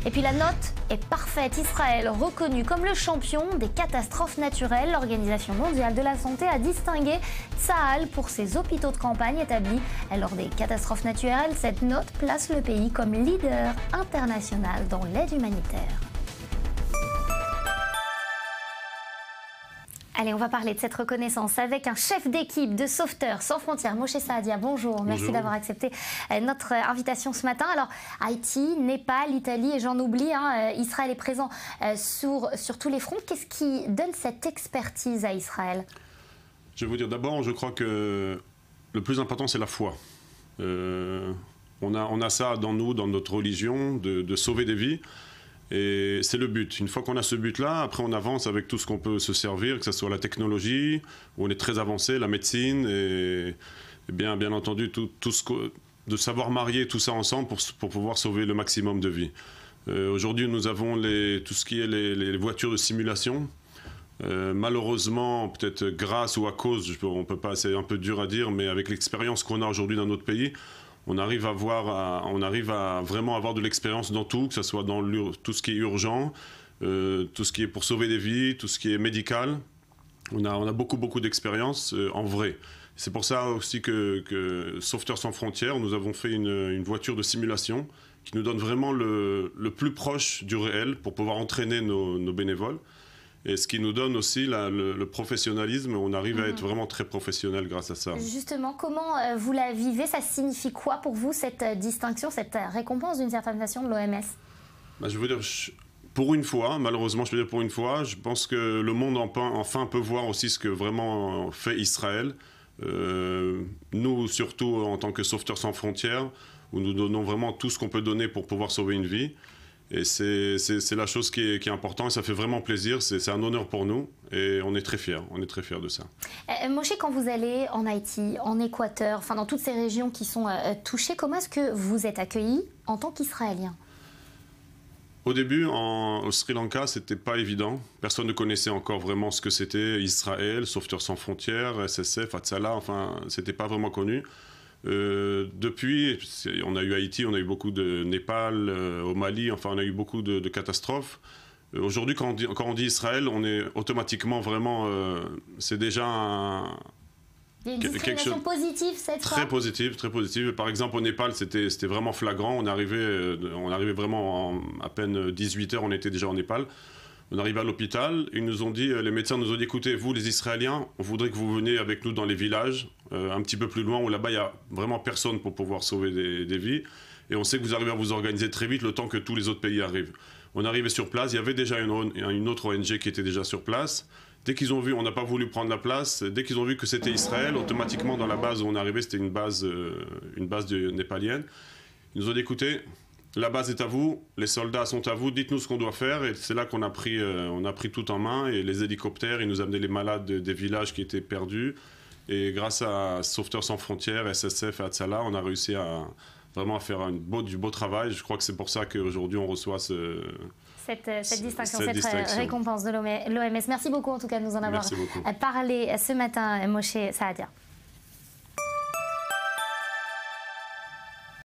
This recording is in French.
Et puis la note est parfaite. Israël, reconnu comme le champion des catastrophes naturelles. L'Organisation mondiale de la santé a distingué Tsahal pour ses hôpitaux de campagne établis lors des catastrophes naturelles. Cette note place le pays comme leader international dans l'aide humanitaire. Allez, on va parler de cette reconnaissance avec un chef d'équipe de Sauveteurs sans frontières, Moshe Saadia. Bonjour, merci d'avoir accepté notre invitation ce matin. Alors, Haïti, Népal, Italie, et j'en oublie, Israël est présent sur tous les fronts. Qu'est-ce qui donne cette expertise à Israël? Je vais vous dire, d'abord, je crois que le plus important, c'est la foi. On a ça dans nous, dans notre religion, de sauver des vies. Et c'est le but. Une fois qu'on a ce but-là, après on avance avec tout ce qu'on peut se servir, que ce soit la technologie, où on est très avancé, la médecine, et bien entendu de savoir marier tout ça ensemble pour pouvoir sauver le maximum de vies. Aujourd'hui, nous avons tout ce qui est les voitures de simulation. Malheureusement, peut-être grâce ou à cause, on peut pas, c'est un peu dur à dire, mais avec l'expérience qu'on a aujourd'hui dans notre pays, on arrive à vraiment avoir de l'expérience dans tout, que ce soit dans tout ce qui est urgent, tout ce qui est pour sauver des vies, tout ce qui est médical. On a beaucoup d'expérience en vrai. C'est pour ça aussi que Sauveteurs sans frontières, nous avons fait une voiture de simulation qui nous donne vraiment le plus proche du réel pour pouvoir entraîner nos bénévoles. Et ce qui nous donne aussi le professionnalisme, on arrive à être vraiment très professionnel grâce à ça. Justement, comment vous la vivez? Ça signifie quoi pour vous, cette distinction, cette récompense d'une certaine façon de l'OMS? Je veux dire, pour une fois, malheureusement, je veux dire pour une fois, je pense que le monde enfin peut voir aussi ce que vraiment fait Israël. Nous, surtout en tant que Sauveteurs sans frontières, où nous donnons vraiment tout ce qu'on peut donner pour pouvoir sauver une vie. Et c'est la chose qui est importante, et ça fait vraiment plaisir, c'est un honneur pour nous, et on est très fiers de ça. Moshe, quand vous allez en Haïti, en Équateur, enfin dans toutes ces régions qui sont touchées, comment est-ce que vous êtes accueillis en tant qu'Israélien? Au début, au Sri Lanka, c'était pas évident. Personne ne connaissait encore vraiment ce que c'était Israël, Sauveteurs sans frontières, SSF, Hatzalah, enfin, c'était pas vraiment connu. Depuis, on a eu Haïti, on a eu beaucoup de Népal, au Mali, enfin on a eu beaucoup de catastrophes. Aujourd'hui, quand on dit Israël, on est automatiquement vraiment, c'est déjà il y a une discrimination positive cette fois. Très positive. Par exemple, au Népal, c'était vraiment flagrant. On arrivait vraiment à peine 18 heures, on était déjà au Népal. On arrive à l'hôpital, les médecins nous ont dit, écoutez, vous les Israéliens, on voudrait que vous veniez avec nous dans les villages, un petit peu plus loin, où là-bas il n'y a vraiment personne pour pouvoir sauver des vies. Et on sait que vous arrivez à vous organiser très vite le temps que tous les autres pays arrivent. On est arrivé sur place, il y avait déjà une autre ONG qui était déjà sur place. Dès qu'ils ont vu, on n'a pas voulu prendre la place, dès qu'ils ont vu que c'était Israël, automatiquement dans la base où on est arrivé, c'était une base népalienne. Ils nous ont dit, écoutez, la base est à vous, les soldats sont à vous, dites-nous ce qu'on doit faire. Et c'est là qu'on a pris tout en main. Et les hélicoptères, ils nous amenaient les malades des villages qui étaient perdus. Et grâce à Sauveteurs sans frontières, SSF et Hatzalah, on a réussi à vraiment faire du beau travail. Je crois que c'est pour ça qu'aujourd'hui on reçoit cette distinction, cette récompense de l'OMS. Merci beaucoup en tout cas de nous en avoir parlé ce matin, Moshe Saadia.